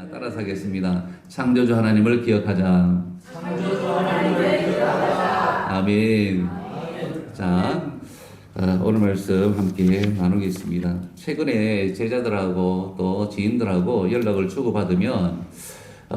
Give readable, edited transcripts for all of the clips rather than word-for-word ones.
자, 따라서 하겠습니다. 창조주 하나님을 기억하자. 창조주 하나님을 기억하자. 아멘. 자, 오늘 말씀 함께 나누겠습니다. 최근에 제자들하고 또 지인들하고 연락을 주고받으면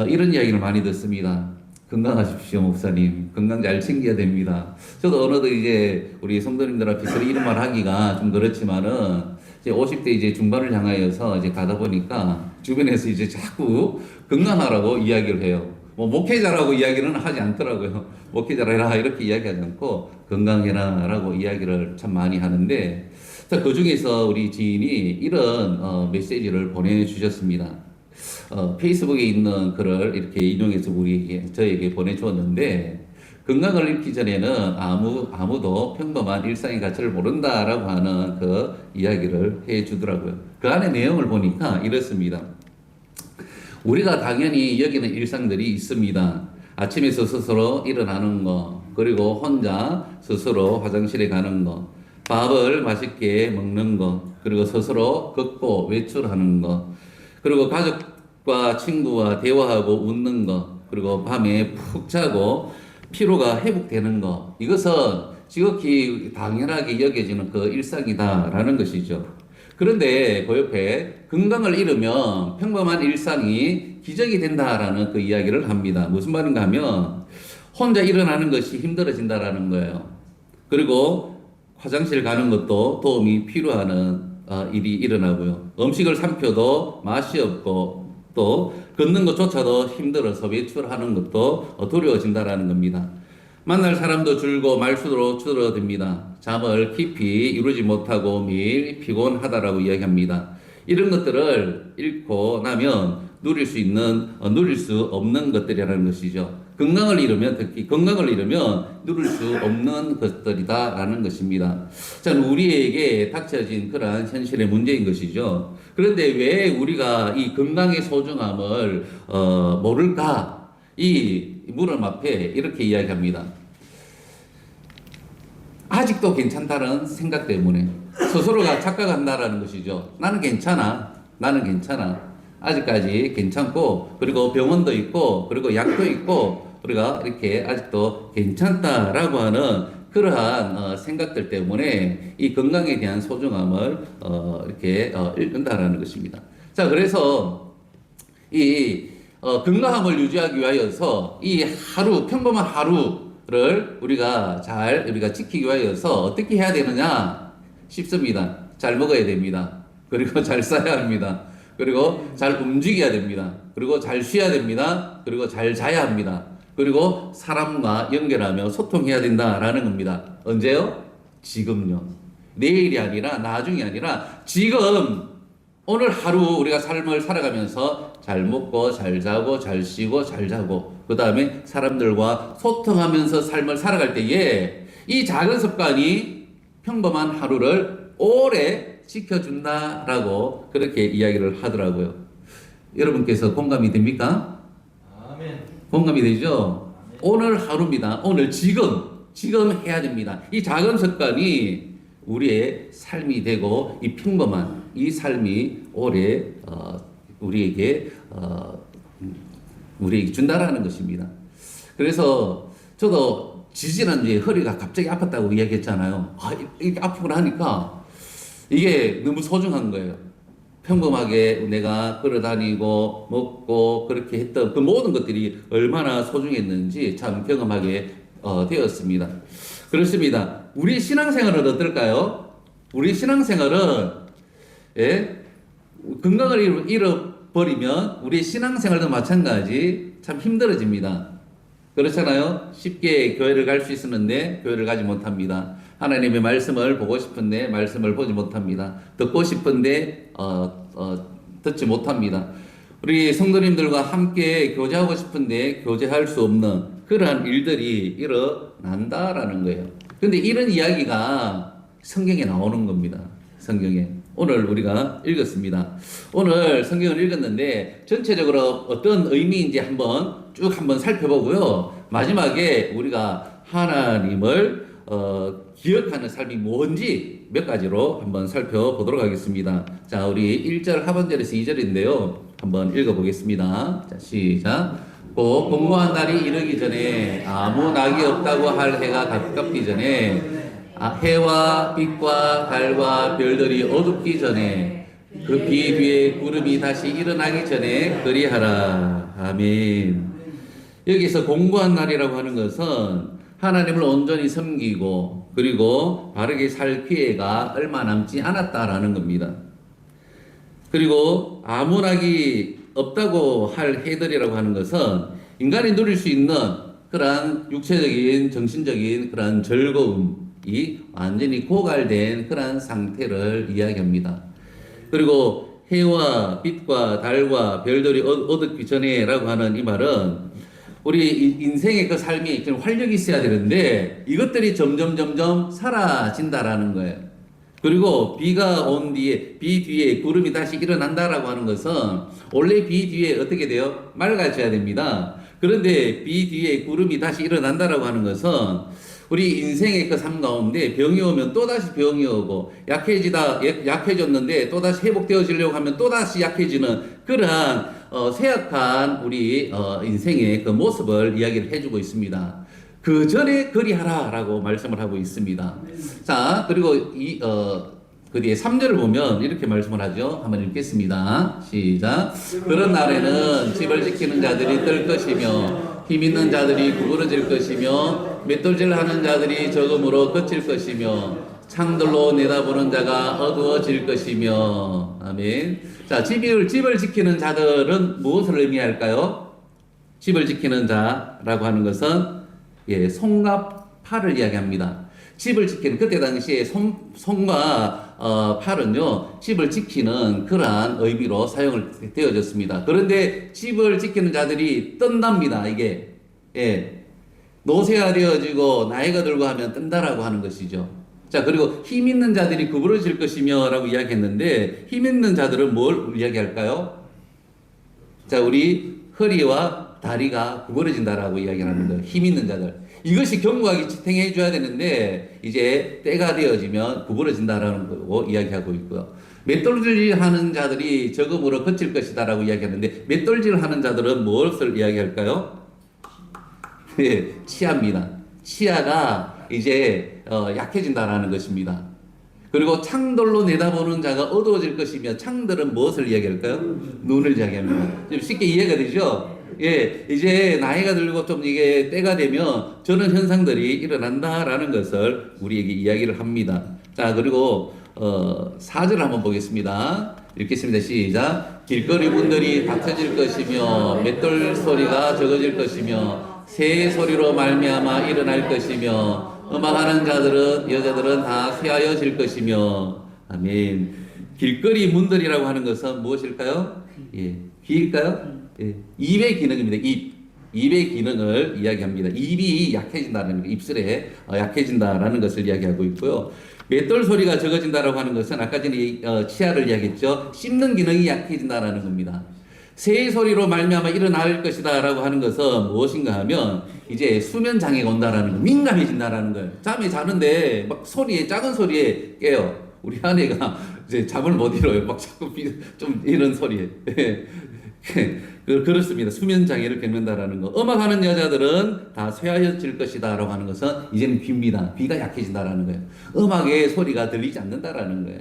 이런 이야기를 많이 듣습니다. 건강하십시오, 목사님. 건강 잘 챙겨야 됩니다. 저도 어느덧 이제 우리 성도님들 앞에서 이런 말 하기가 좀 그렇지만은 이제 50대 이제 중반을 향하여서 이제 가다 보니까 주변에서 이제 자꾸 건강하라고 이야기를 해요. 뭐 목회자라고 이야기는 하지 않더라고요. 목회자라 해라 이렇게 이야기하지 않고 건강해라 라고 이야기를 참 많이 하는데 그 중에서 우리 지인이 이런 메시지를 보내주셨습니다. 페이스북에 있는 글을 이렇게 인용해서 저에게 보내주었는데 건강을 잃기 전에는 아무도 평범한 일상의 가치를 모른다라고 하는 그 이야기를 해주더라고요. 그 안에 내용을 보니까 이렇습니다. 우리가 당연히 여기는 일상들이 있습니다. 아침에서 스스로 일어나는 거, 그리고 혼자 스스로 화장실에 가는 거, 밥을 맛있게 먹는 거, 그리고 스스로 걷고 외출하는 거, 그리고 가족과 친구와 대화하고 웃는 거, 그리고 밤에 푹 자고 피로가 회복되는 거, 이것은 지극히 당연하게 여겨지는 그 일상이다라는 것이죠. 그런데 그 옆에 건강을 잃으면 평범한 일상이 기적이 된다라는 그 이야기를 합니다. 무슨 말인가 하면 혼자 일어나는 것이 힘들어진다라는 거예요. 그리고 화장실 가는 것도 도움이 필요한 일이 일어나고요. 음식을 삼켜도 맛이 없고 또 걷는 것조차도 힘들어서 외출하는 것도 두려워진다라는 겁니다. 만날 사람도 줄고 말수도 줄어듭니다. 잠을 깊이 이루지 못하고 매일 피곤하다라고 이야기합니다. 이런 것들을 잃고 나면 누릴 수 없는 것들이라는 것이죠. 특히 건강을 잃으면 누릴 수 없는 것들이다라는 것입니다. 자, 우리에게 닥쳐진 그러한 현실의 문제인 것이죠. 그런데 왜 우리가 이 건강의 소중함을 모를까? 이 물음 앞에 이렇게 이야기합니다. 아직도 괜찮다는 생각 때문에 스스로가 착각한다라는 것이죠. 나는 괜찮아. 아직까지 괜찮고, 그리고 병원도 있고, 그리고 약도 있고, 우리가 이렇게 아직도 괜찮다라고 하는 그러한 생각들 때문에 이 건강에 대한 소중함을 이렇게 잃는다라는 것입니다. 자, 그래서 이 건강함을 유지하기 위하여서 이 평범한 하루를 우리가 지키기 위하여서 어떻게 해야 되느냐? 쉽습니다. 잘 먹어야 됩니다. 그리고 잘 싸야 합니다. 그리고 잘 움직여야 됩니다. 그리고 잘 쉬어야 됩니다. 그리고 잘 자야 합니다. 그리고 사람과 연결하며 소통해야 된다라는 겁니다. 언제요? 지금요. 내일이 아니라 나중이 아니라 지금 오늘 하루 우리가 삶을 살아가면서 잘 먹고 잘 자고 잘 쉬고 잘 자고 그 다음에 사람들과 소통하면서 삶을 살아갈 때에 이 작은 습관이 평범한 하루를 오래 지켜준다라고 그렇게 이야기를 하더라고요. 여러분께서 공감이 됩니까? 아멘. 공감이 되죠? 아멘. 오늘 하루입니다. 오늘 지금 해야 됩니다. 이 작은 습관이 우리의 삶이 되고 이 평범한 이 삶이 오래 우리에게 준다라는 것입니다. 그래서 저도 지지난주에 허리가 갑자기 아팠다고 이야기했잖아요. 이렇게 아프고 나니까 이게 너무 소중한 거예요. 평범하게 내가 걸어다니고 먹고 그렇게 했던 그 모든 것들이 얼마나 소중했는지 참 경험하게 되었습니다. 그렇습니다. 우리 신앙생활은 어떨까요? 우리 신앙생활은 건강을 잃어버리면 우리 신앙생활도 마찬가지 참 힘들어집니다. 그렇잖아요. 쉽게 교회를 갈 수 있었는데 교회를 가지 못합니다. 하나님의 말씀을 보고 싶은데 말씀을 보지 못합니다. 듣고 싶은데 듣지 못합니다. 우리 성도님들과 함께 교제하고 싶은데 교제할 수 없는 그러한 일들이 일어난다라는 거예요. 그런데 이런 이야기가 성경에 나오는 겁니다. 성경에. 오늘 우리가 읽었습니다. 오늘 성경을 읽었는데 전체적으로 어떤 의미인지 한번 살펴보고요. 마지막에 우리가 하나님을 기억하는 삶이 뭔지 몇 가지로 한번 살펴보도록 하겠습니다. 자, 우리 1절 하반절에서 2절인데요. 한번 읽어보겠습니다. 자, 시작. 곧 공고한 날이 이르기 전에 아무 낙이 없다고 할 해가 가깝기 전에 해와 빛과 달과 별들이 어둡기 전에 그 비 뒤에 구름이 다시 일어나기 전에 그리하라. 아멘. 여기서 공고한 날이라고 하는 것은 하나님을 온전히 섬기고 그리고 바르게 살 기회가 얼마 남지 않았다라는 겁니다. 그리고 아무 낙이 없다고 할 해들이라고 하는 것은 인간이 누릴 수 있는 그러한 육체적인 정신적인 그러한 즐거움이 완전히 고갈된 그러한 상태를 이야기합니다. 그리고 해와 빛과 달과 별들이 어둡기 전에라고 하는 이 말은 우리 인생의 그 삶이 좀 활력이 있어야 되는데 이것들이 점점 사라진다라는 거예요. 그리고 비가 온 뒤에 비 뒤에 구름이 다시 일어난다라고 하는 것은 원래 비 뒤에 어떻게 돼요? 맑아져야 됩니다. 그런데 비 뒤에 구름이 다시 일어난다라고 하는 것은 우리 인생의 그 삶 가운데 병이 오면 또다시 병이 오고 약해졌는데 또다시 회복되어지려고 하면 또다시 약해지는 그러한 쇠약한 우리 인생의 그 모습을 이야기를 해주고 있습니다. 그 전에 그리하라라고 말씀을 하고 있습니다. 자, 그리고 그 뒤에 3절을 보면 이렇게 말씀을 하죠. 한번 읽겠습니다. 시작. 그런 날에는 집을 지키는 자들이 뜰 것이며 힘 있는 자들이 구부러질 것이며 맷돌질하는 자들이 적음으로 그칠 것이며 창들로 내다보는 자가 어두워질 것이며. 아멘. 자, 집을 지키는 자들은 무엇을 의미할까요? 집을 지키는 자라고 하는 것은 손과 팔을 이야기합니다. 집을 지키는 그때 당시에 손과 팔은요 집을 지키는 그러한 의미로 사용을 되어졌습니다. 그런데 집을 지키는 자들이 뜬답니다. 이게 노쇠가 되어지고 나이가 들고 하면 뜬다라고 하는 것이죠. 자, 그리고 힘 있는 자들이 구부러질 것이며 라고 이야기했는데 힘 있는 자들은 뭘 이야기할까요? 자, 우리 허리와 다리가 구부러진다라고 이야기하는 거예요. 힘 있는 자들. 이것이 견고하게 지탱해 줘야 되는데 이제 때가 되어지면 구부러진다라는 거고 이야기하고 있고요. 맷돌질 하는 자들이 적음으로 그칠 것이다라고 이야기하는데 맷돌질 하는 자들은 무엇을 이야기할까요? 치아입니다. 치아가 이제 약해진다라는 것입니다. 그리고 창돌로 내다보는 자가 어두워질 것이며 창들은 무엇을 이야기할까요? 눈을 이야기합니다. 좀 쉽게 이해가 되죠? 이제 나이가 들고 좀 이게 때가 되면 저런 현상들이 일어난다라는 것을 우리에게 이야기를 합니다. 자, 그리고 4절 한번 보겠습니다. 읽겠습니다. 시작. 길거리 문들이 닫혀질 것이며 맷돌 소리가 적어질 것이며 새 소리로 말미암아 일어날 것이며 음악하는 여자들은 다 쇠하여질 것이며. 아멘. 길거리 문들이라고 하는 것은 무엇일까요? 귀일까요? 입의 기능입니다. 입의 기능을 이야기합니다. 입이 약해진다는 거, 입술에 약해진다라는 것을 이야기하고 있고요. 맷돌 소리가 적어진다라고 하는 것은 아까 전에 치아를 이야기했죠. 씹는 기능이 약해진다라는 겁니다. 새 소리로 말미암아 일어날 것이다라고 하는 것은 무엇인가 하면 이제 수면 장애가 온다라는 거, 민감해진다라는 거예요. 잠이 자는데 막 작은 소리에 깨요. 우리 아내가 이제 잠을 못 이뤄요. 막 자꾸 좀 이런 소리에. 그렇습니다. 수면 장애를 겪는다라는 거. 음악하는 여자들은 다 쇠하여질 것이다라고 하는 것은 이제는 귀입니다. 귀가 약해진다라는 거예요. 음악의 소리가 들리지 않는다라는 거예요.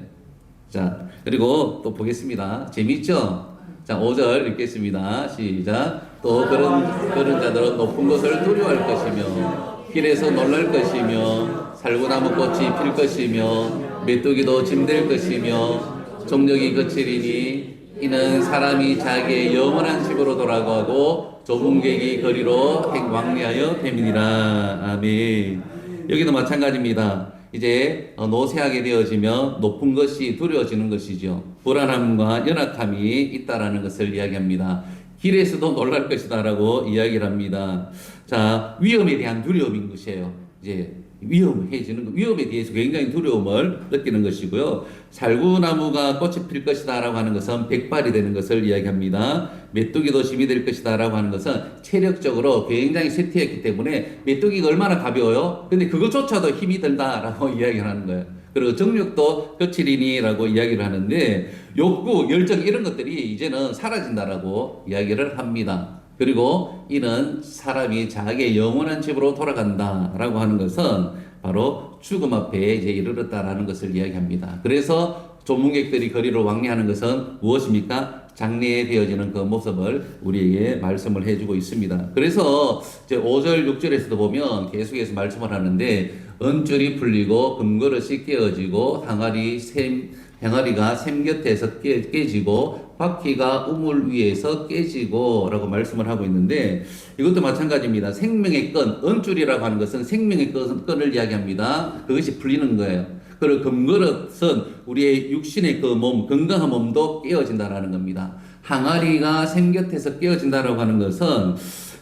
자, 그리고 또 보겠습니다. 재밌죠? 자, 5절 읽겠습니다. 시작. 또 그런 자들은 높은 것을 두려워할 것이며 길에서 놀랄 것이며 살구나무 꽃이 필 것이며 메뚜기도 짐될 것이며 정력이 거칠이니 이는 사람이 자기의 영원한 집으로 돌아가고 좁은 계기 거리로 왕래하여 됨이니라. 아멘. 여기도 마찬가지입니다. 이제 노쇠하게 되어지면 높은 것이 두려워지는 것이죠. 불안함과 연약함이 있다라는 것을 이야기합니다. 길에서도 놀랄 것이다라고 이야기를 합니다. 자, 위험에 대한 두려움인 것이에요. 이제 위험해지는 것, 위험에 대해서 굉장히 두려움을 느끼는 것이고요. 살구나무가 꽃이 필 것이다라고 하는 것은 백발이 되는 것을 이야기합니다. 메뚜기도 짐이 될 것이다라고 하는 것은 체력적으로 굉장히 쇠퇴했기 때문에 메뚜기가 얼마나 가벼워요? 근데 그것조차도 힘이 든다라고 이야기를 하는 거예요. 그리고 정욕도 끝이리니라고 이야기를 하는데 욕구, 열정 이런 것들이 이제는 사라진다라고 이야기를 합니다. 그리고 이는 사람이 자기의 영원한 집으로 돌아간다라고 하는 것은 바로 죽음 앞에 이제 이르렀다라는 것을 이야기합니다. 그래서 조문객들이 거리로 왕래하는 것은 무엇입니까? 장래에 되어지는 그 모습을 우리에게 말씀을 해주고 있습니다. 그래서 이제 5절, 6절에서도 보면 계속해서 말씀을 하는데 은줄이 풀리고 금그릇이 깨어지고 항아리가 샘 곁에서 깨지고 바퀴가 우물 위에서 깨지고 라고 말씀을 하고 있는데 이것도 마찬가지입니다. 생명의 끈, 은줄이라고 하는 것은 생명의 끈을 이야기합니다. 그것이 풀리는 거예요. 그리고 금그릇은 우리의 육신의 그 몸, 건강한 몸도 깨어진다라는 겁니다. 항아리가 샘 곁에서 깨어진다라고 하는 것은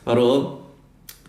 바로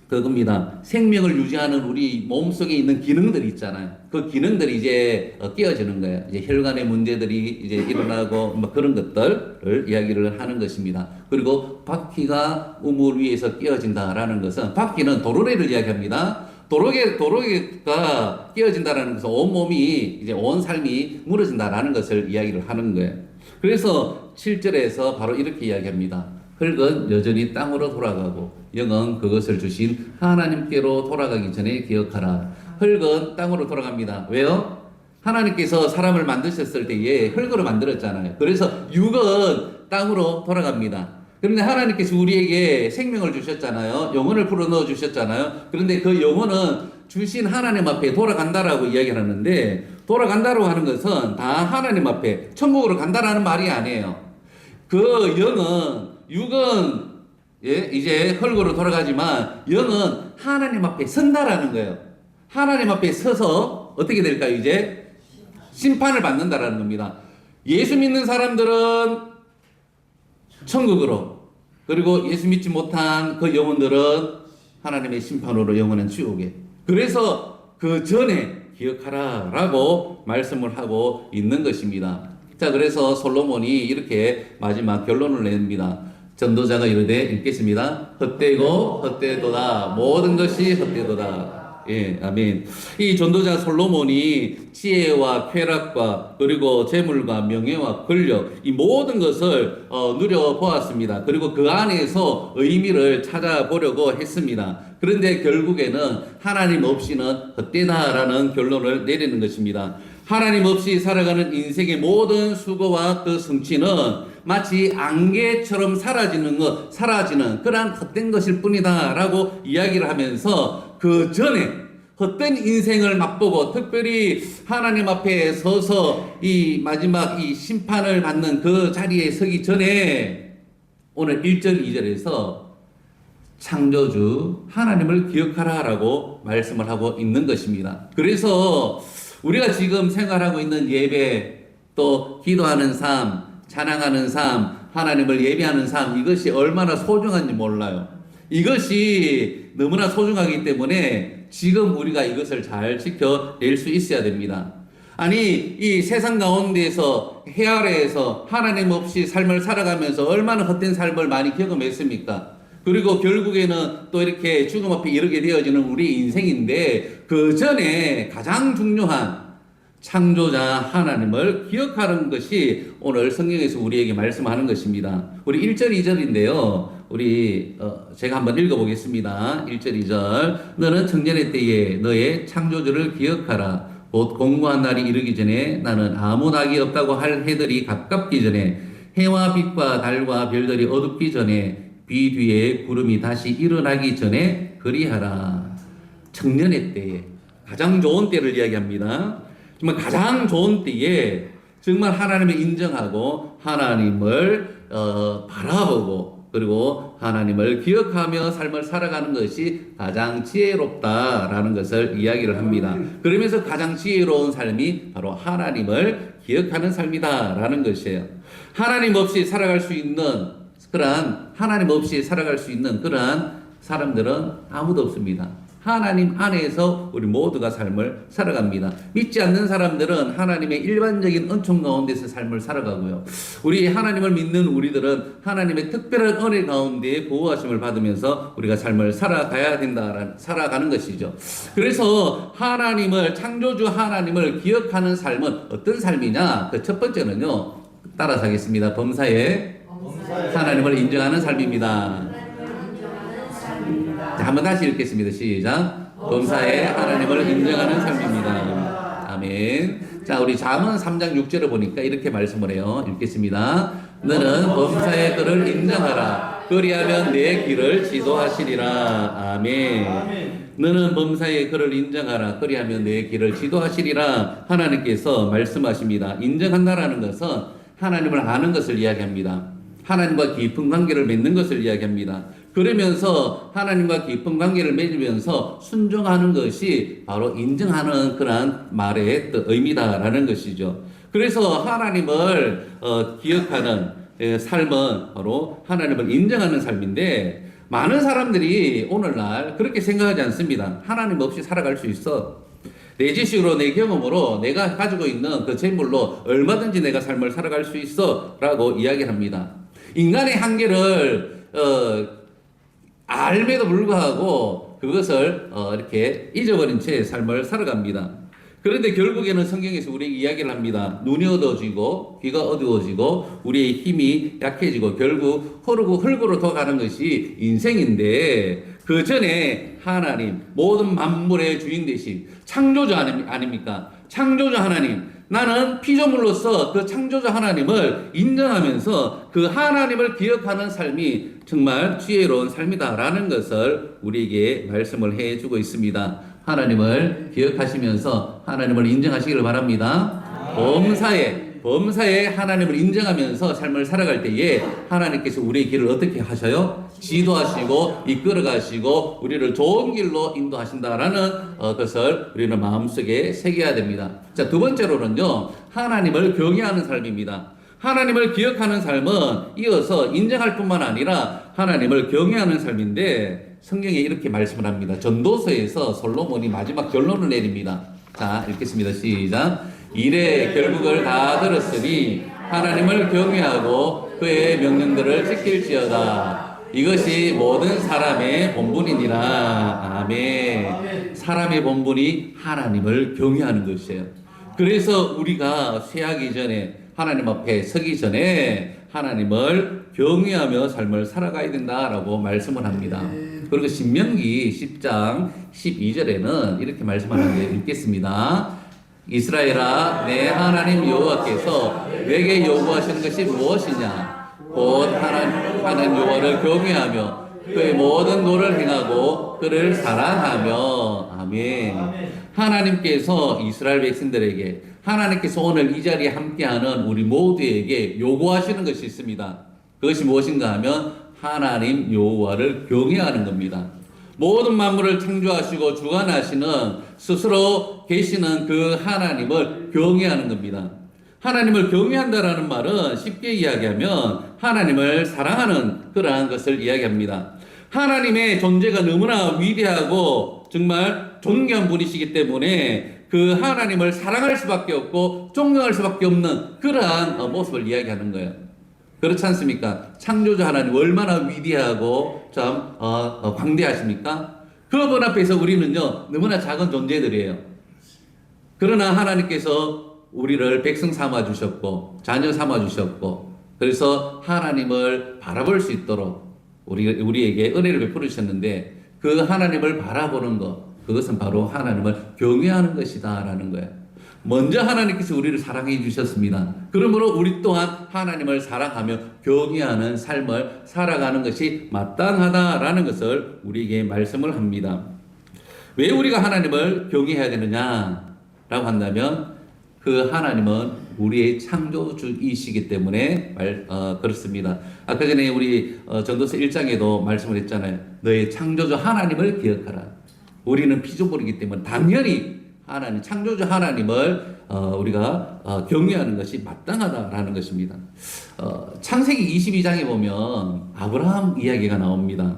그겁니다. 생명을 유지하는 우리 몸 속에 있는 기능들이 있잖아요. 그 기능들이 이제 깨어지는 거예요. 이제 혈관의 문제들이 이제 일어나고 뭐 그런 것들을 이야기를 하는 것입니다. 그리고 바퀴가 우물 위에서 깨어진다라는 것은 바퀴는 도로래를 이야기합니다. 도로개가 깨어진다라는 것은 온 몸이 이제 온 삶이 무너진다라는 것을 이야기를 하는 거예요. 그래서 7절에서 바로 이렇게 이야기합니다. 흙은 여전히 땅으로 돌아가고 영은 그것을 주신 하나님께로 돌아가기 전에 기억하라. 흙은 땅으로 돌아갑니다. 왜요? 하나님께서 사람을 만드셨을 때에 흙으로 만들었잖아요. 그래서 육은 땅으로 돌아갑니다. 그런데 하나님께서 우리에게 생명을 주셨잖아요. 영혼을 불어넣어 주셨잖아요. 그런데 그 영혼은 주신 하나님 앞에 돌아간다라고 이야기를 하는데 돌아간다라고 하는 것은 다 하나님 앞에 천국으로 간다라는 말이 아니에요. 그 영은 육은 이제 흙으로 돌아가지만 영은 하나님 앞에 선다라는 거예요. 하나님 앞에 서서 어떻게 될까요? 이제 심판을 받는다라는 겁니다. 예수 믿는 사람들은 천국으로 그리고 예수 믿지 못한 그 영혼들은 하나님의 심판으로 영원한 지옥에. 그래서 그 전에 기억하라 라고 말씀을 하고 있는 것입니다. 자, 그래서 솔로몬이 이렇게 마지막 결론을 냅니다. 전도자가 이르되 읽겠습니다. 헛되고 헛되도다. 모든 것이 헛되도다. 예, 아멘. 이 전도자 솔로몬이 지혜와 쾌락과 그리고 재물과 명예와 권력 이 모든 것을 누려보았습니다. 그리고 그 안에서 의미를 찾아보려고 했습니다. 그런데 결국에는 하나님 없이는 헛되다라는 결론을 내리는 것입니다. 하나님 없이 살아가는 인생의 모든 수고와 그 성취는 마치 안개처럼 사라지는 그러한 헛된 것일 뿐이다 라고 이야기를 하면서 그 전에 헛된 인생을 맛보고 특별히 하나님 앞에 서서 이 마지막 이 심판을 받는 그 자리에 서기 전에 오늘 1절 2절에서 창조주 하나님을 기억하라 라고 말씀을 하고 있는 것입니다. 그래서 우리가 지금 생활하고 있는 예배 또 기도하는 삶, 찬양하는 삶, 하나님을 예배하는 삶 이것이 얼마나 소중한지 몰라요. 이것이 너무나 소중하기 때문에 지금 우리가 이것을 잘 지켜낼 수 있어야 됩니다. 아니 이 세상 가운데에서 해 아래에서 하나님 없이 삶을 살아가면서 얼마나 헛된 삶을 많이 경험했습니까? 그리고 결국에는 또 이렇게 죽음 앞에 이르게 되어지는 우리 인생인데 그 전에 가장 중요한 창조자 하나님을 기억하는 것이 오늘 성경에서 우리에게 말씀하는 것입니다. 우리 1절 2절인데요. 우리 제가 한번 읽어보겠습니다. 1절 2절 너는 청년의 때에 너의 창조주를 기억하라. 곧 공고한 날이 이르기 전에 나는 아무 낙이 없다고 할 해들이 가깝기 전에 해와 빛과 달과 별들이 어둡기 전에 비 뒤에 구름이 다시 일어나기 전에 그리하라. 청년의 때에 가장 좋은 때를 이야기합니다. 정말 가장 좋은 때에 정말 하나님을 인정하고 하나님을 바라보고 그리고 하나님을 기억하며 삶을 살아가는 것이 가장 지혜롭다라는 것을 이야기를 합니다. 그러면서 가장 지혜로운 삶이 바로 하나님을 기억하는 삶이다라는 것이에요. 하나님 없이 살아갈 수 있는 그러한 사람들은 아무도 없습니다. 하나님 안에서 우리 모두가 삶을 살아갑니다. 믿지 않는 사람들은 하나님의 일반적인 은총 가운데서 삶을 살아가고요. 우리 하나님을 믿는 우리들은 하나님의 특별한 은혜 가운데 보호하심을 받으면서 우리가 삶을 살아가는 것이죠. 그래서 하나님을, 창조주 하나님을 기억하는 삶은 어떤 삶이냐? 그 첫 번째는요, 따라서 하겠습니다. 범사에 하나님을 인정하는 삶입니다. 자, 한번 다시 읽겠습니다. 시작. 범사에 하나님을 인정하는 삶입니다. 아멘. 자, 우리 잠언 3장 6절을 보니까 이렇게 말씀을 해요. 읽겠습니다. 너는 범사의 그를 인정하라. 그리하면 내 길을 지도하시리라. 아멘. 너는 범사의 그를 인정하라. 그리하면 내 길을 지도하시리라. 하나님께서 말씀하십니다. 인정한다라는 것은 하나님을 아는 것을 이야기합니다. 하나님과 깊은 관계를 맺는 것을 이야기합니다. 그러면서 하나님과 깊은 관계를 맺으면서 순종하는 것이 바로 인정하는 그러한 말의 의미다라는 것이죠. 그래서 하나님을 기억하는 삶은 바로 하나님을 인정하는 삶인데, 많은 사람들이 오늘날 그렇게 생각하지 않습니다. 하나님 없이 살아갈 수 있어. 내 지식으로, 내 경험으로, 내가 가지고 있는 그 재물로 얼마든지 내가 삶을 살아갈 수 있어 라고 이야기합니다. 인간의 한계를 알매도 불구하고 그것을 이렇게 잊어버린 채 삶을 살아갑니다. 그런데 결국에는 성경에서 우리에게 이야기를 합니다. 눈이 어두워지고 귀가 어두워지고 우리의 힘이 약해지고 결국 흙으로 더 가는 것이 인생인데, 그 전에 하나님, 모든 만물의 주인 되신 창조주 아닙니까? 창조주 하나님, 나는 피조물로서 그 창조주 하나님을 인정하면서 그 하나님을 기억하는 삶이 정말 지혜로운 삶이다라는 것을 우리에게 말씀을 해주고 있습니다. 하나님을 기억하시면서 하나님을 인정하시기를 바랍니다. 범사에 하나님을 인정하면서 삶을 살아갈 때에 하나님께서 우리의 길을 어떻게 하셔요? 지도하시고 이끌어가시고 우리를 좋은 길로 인도하신다라는 것을 우리는 마음속에 새겨야 됩니다. 자, 두 번째로는요, 하나님을 경외하는 삶입니다. 하나님을 기억하는 삶은 이어서 인정할 뿐만 아니라 하나님을 경외하는 삶인데, 성경에 이렇게 말씀을 합니다. 전도서에서 솔로몬이 마지막 결론을 내립니다. 자, 읽겠습니다. 시작. 일의 결국을 다 들었으니 하나님을 경외하고 그의 명령들을 지킬지어다. 이것이 모든 사람의 본분이니라. 아멘. 사람의 본분이 하나님을 경외하는 것이에요. 그래서 우리가 쇠하기 전에, 하나님 앞에 서기 전에 하나님을 경외하며 삶을 살아가야 된다라고 말씀을 합니다. 그리고 신명기 10장 12절에는 이렇게 말씀하는데 읽겠습니다. 이스라엘아, 내 하나님 여호와께서 내게 요구하시는 것이 무엇이냐? 곧 하나님 여호와를 경외하며 그의 모든 도를 행하고 그를 사랑하며. 아멘. 하나님께서 이스라엘 백성들에게, 하나님께서 오늘 이 자리에 함께하는 우리 모두에게 요구하시는 것이 있습니다. 그것이 무엇인가 하면 하나님 여호와를 경외하는 겁니다. 모든 만물을 창조하시고 주관하시는, 스스로 계시는 그 하나님을 경외하는 겁니다. 하나님을 경외한다라는 말은 쉽게 이야기하면 하나님을 사랑하는 그러한 것을 이야기합니다. 하나님의 존재가 너무나 위대하고 정말 존귀한 분이시기 때문에 그 하나님을 사랑할 수밖에 없고 존경할 수밖에 없는 그러한 모습을 이야기하는 거예요. 그렇지 않습니까? 창조주 하나님 얼마나 위대하고 참 광대하십니까? 그분 앞에서 우리는요, 너무나 작은 존재들이에요. 그러나 하나님께서 우리를 백성 삼아 주셨고 자녀 삼아 주셨고, 그래서 하나님을 바라볼 수 있도록 우리에게 은혜를 베풀어 주셨는데, 그 하나님을 바라보는 것, 그것은 바로 하나님을 경외하는 것이다라는 거예요. 먼저 하나님께서 우리를 사랑해 주셨습니다. 그러므로 우리 또한 하나님을 사랑하며 경외하는 삶을 살아가는 것이 마땅하다라는 것을 우리에게 말씀을 합니다. 왜 우리가 하나님을 경외해야 되느냐라고 한다면, 그 하나님은 우리의 창조주이시기 때문에 그렇습니다. 아까 전에 우리 전도서 1장에도 말씀을 했잖아요. 너의 창조주 하나님을 기억하라. 우리는 피조물이기 때문에 당연히 하나님, 창조주 하나님을 우리가 경외하는 것이 마땅하다라는 것입니다. 창세기 22장에 보면 아브라함 이야기가 나옵니다.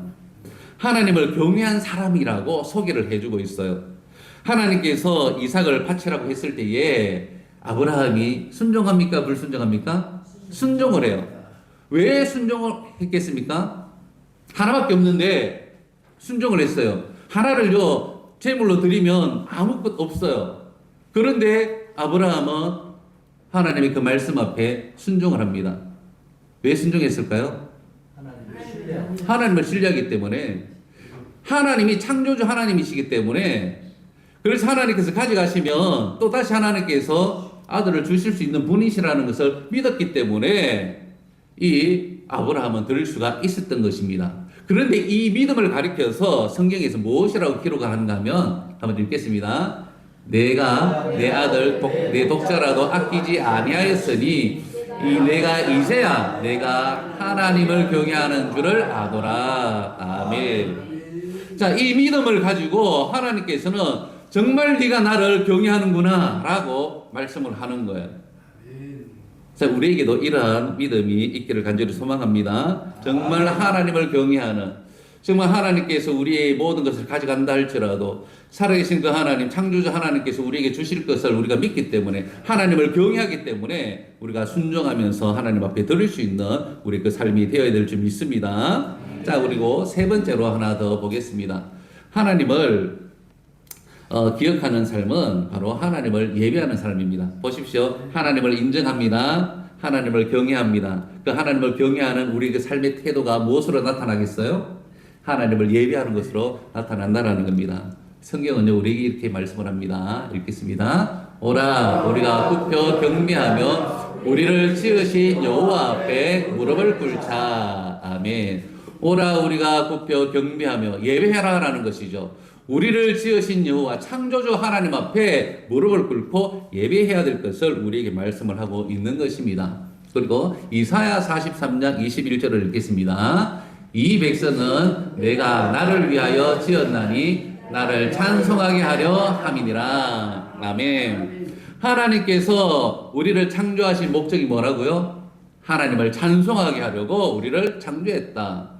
하나님을 경외한 사람이라고 소개를 해주고 있어요. 하나님께서 이삭을 바치라고 했을 때에 아브라함이 순종합니까? 불순종합니까? 순종을 해요. 왜 순종을 했겠습니까? 하나밖에 없는데 순종을 했어요. 하나를요 제물로 드리면 아무것도 없어요. 그런데 아브라함은 하나님의 그 말씀 앞에 순종을 합니다. 왜 순종했을까요? 하나님을 신뢰하기 때문에, 하나님이 창조주 하나님이시기 때문에. 그래서 하나님께서 가져가시면 또 다시 하나님께서 아들을 주실 수 있는 분이시라는 것을 믿었기 때문에 이 아브라함은 드릴 수가 있었던 것입니다. 그런데 이 믿음을 가리켜서 성경에서 무엇이라고 기록을 하는가 하면 한번 읽겠습니다. 내가 내 아들 내 독자라도 아끼지 아니하였으니 내가 이제야 내가 하나님을 경외하는 줄을 아노라. 아멘. 자, 이 믿음을 가지고 하나님께서는 정말 네가 나를 경외하는구나 라고 말씀을 하는 거예요. 자, 우리에게도 이러한 믿음이 있기를 간절히 소망합니다. 정말 하나님을 경외하는, 정말 하나님께서 우리의 모든 것을 가져간다 할지라도 살아계신 그 하나님, 창조주 하나님께서 우리에게 주실 것을 우리가 믿기 때문에, 하나님을 경외하기 때문에 우리가 순종하면서 하나님 앞에 드릴 수 있는 우리 그 삶이 되어야 될 줄 믿습니다. 자, 그리고 세 번째로 하나 더 보겠습니다. 하나님을 기억하는 삶은 바로 하나님을 예배하는 삶입니다. 보십시오. 하나님을 인정합니다. 하나님을 경외합니다. 그 하나님을 경외하는 우리 그 삶의 태도가 무엇으로 나타나겠어요? 하나님을 예배하는 것으로 나타난다라는 겁니다. 성경은요, 우리에게 이렇게 말씀을 합니다. 읽겠습니다. 오라, 우리가 굽혀 경배하며 우리를 지으신 여호와 앞에 무릎을 꿇자. 아멘. 오라, 우리가 굽혀 경배하며 예배하라라는 것이죠. 우리를 지으신 여호와 창조주 하나님 앞에 무릎을 꿇고 예배해야 될 것을 우리에게 말씀을 하고 있는 것입니다. 그리고 이사야 43장 21절을 읽겠습니다. 이 백성은 내가 나를 위하여 지었나니 나를 찬송하게 하려 함이니라. 아멘. 하나님께서 우리를 창조하신 목적이 뭐라고요? 하나님을 찬송하게 하려고 우리를 창조했다.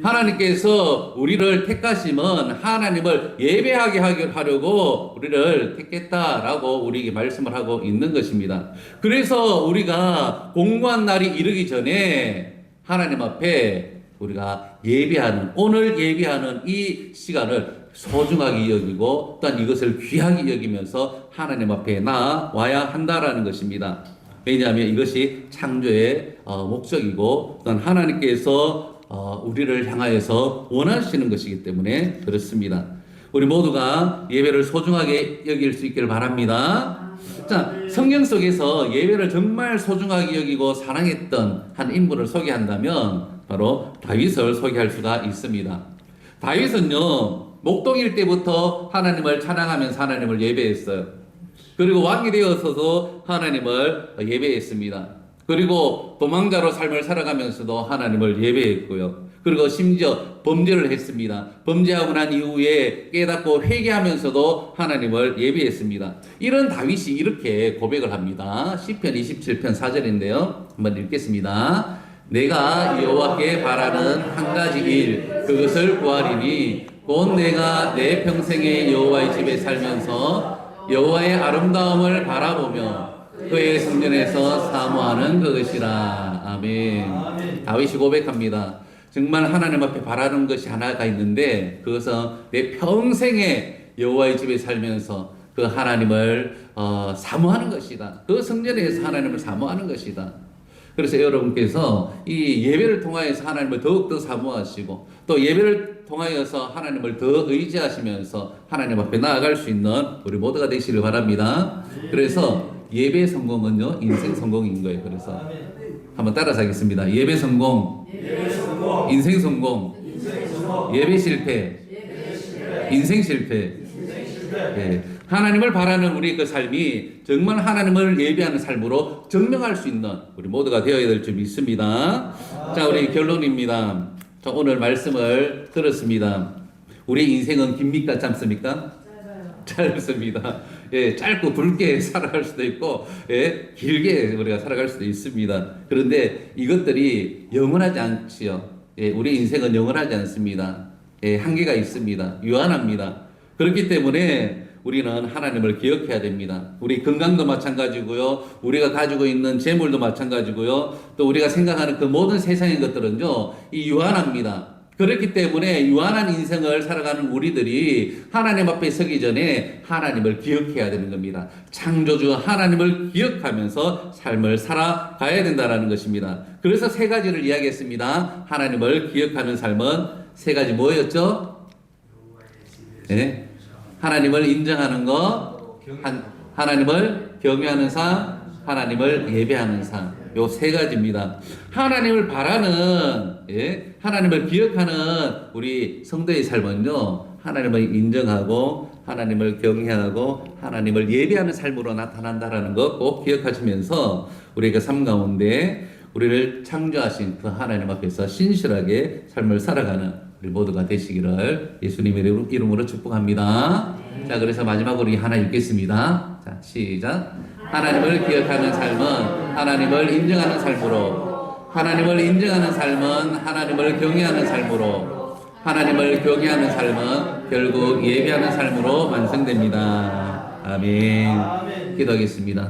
하나님께서 우리를 택하심은 하나님을 예배하게 하려고 우리를 택했다라고 우리에게 말씀을 하고 있는 것입니다. 그래서 우리가 공고한 날이 이르기 전에 하나님 앞에 우리가 예배하는, 오늘 예배하는 이 시간을 소중하게 여기고 또한 이것을 귀하게 여기면서 하나님 앞에 나와야 한다라는 것입니다. 왜냐하면 이것이 창조의 목적이고 또한 하나님께서 우리를 향하여서 원하시는 것이기 때문에 그렇습니다. 우리 모두가 예배를 소중하게 여길 수 있기를 바랍니다. 자, 성경 속에서 예배를 정말 소중하게 여기고 사랑했던 한 인물을 소개한다면 바로 다윗을 소개할 수가 있습니다. 다윗은요, 목동일 때부터 하나님을 찬양하면서 하나님을 예배했어요. 그리고 왕이 되어서도 하나님을 예배했습니다. 그리고 도망자로 삶을 살아가면서도 하나님을 예배했고요. 그리고 심지어 범죄를 했습니다. 범죄하고 난 이후에 깨닫고 회개하면서도 하나님을 예배했습니다. 이런 다윗이 이렇게 고백을 합니다. 시편 27편 4절인데요. 한번 읽겠습니다. 내가 여호와께 바라는 한 가지 일, 그것을 구하리니 곧 내가 내 평생에 여호와의 집에 살면서 여호와의 아름다움을 바라보며 그의 성전에서 사모하는 그것이라. 아멘. 다윗이 고백합니다. 정말 하나님 앞에 바라는 것이 하나가 있는데 그것은 내 평생에 여호와의 집에 살면서 그 하나님을 사모하는 것이다. 그 성전에서 하나님을 사모하는 것이다. 그래서 여러분께서 이 예배를 통하여서 하나님을 더욱더 사모하시고 또 예배를 통하여서 하나님을 더 의지하시면서 하나님 앞에 나아갈 수 있는 우리 모두가 되시길 바랍니다. 그래서 예배 성공은요, 인생 성공인 거예요. 그래서 한번 따라서 하겠습니다. 예배 성공, 인생 성공, 예배 실패, 인생 실패. 예. 하나님을 바라는 우리 그 삶이 정말 하나님을 예배하는 삶으로 증명할 수 있는 우리 모두가 되어야 될 줄 믿습니다. 자, 우리 결론입니다. 자, 오늘 말씀을 들었습니다. 우리 인생은 깁니까? 짧습니까? 짧습니다. 예, 짧고 굵게 살아갈 수도 있고, 예, 길게 우리가 살아갈 수도 있습니다. 그런데 이것들이 영원하지 않지요. 예, 우리 인생은 영원하지 않습니다. 한계가 있습니다. 유한합니다. 그렇기 때문에 우리는 하나님을 기억해야 됩니다. 우리 건강도 마찬가지고요. 우리가 가지고 있는 재물도 마찬가지고요. 또 우리가 생각하는 그 모든 세상의 것들은요, 이 유한합니다. 그렇기 때문에 유한한 인생을 살아가는 우리들이 하나님 앞에 서기 전에 하나님을 기억해야 되는 겁니다. 창조주 하나님을 기억하면서 삶을 살아가야 된다는 것입니다. 그래서 세 가지를 이야기했습니다. 하나님을 기억하는 삶은 세 가지 뭐였죠? 네. 하나님을 인정하는 것, 하나님을 경외하는 삶, 하나님을 예배하는 삶. 요 세 가지입니다. 하나님을 바라는, 하나님을 기억하는 우리 성도의 삶은요, 하나님을 인정하고, 하나님을 경외하고, 하나님을 예배하는 삶으로 나타난다라는 것 꼭 기억하시면서 우리가 삶 가운데 우리를 창조하신 그 하나님 앞에서 신실하게 삶을 살아가는 우리 모두가 되시기를 예수님의 이름으로 축복합니다. 자, 그래서 마지막으로 하나 읽겠습니다. 자, 시작. 하나님을 기억하는 삶은 하나님을 인정하는 삶으로, 하나님을 인정하는 삶은 하나님을 경외하는 삶으로, 하나님을 경외하는 삶은 결국 예배하는 삶으로 완성됩니다. 아멘. 기도하겠습니다.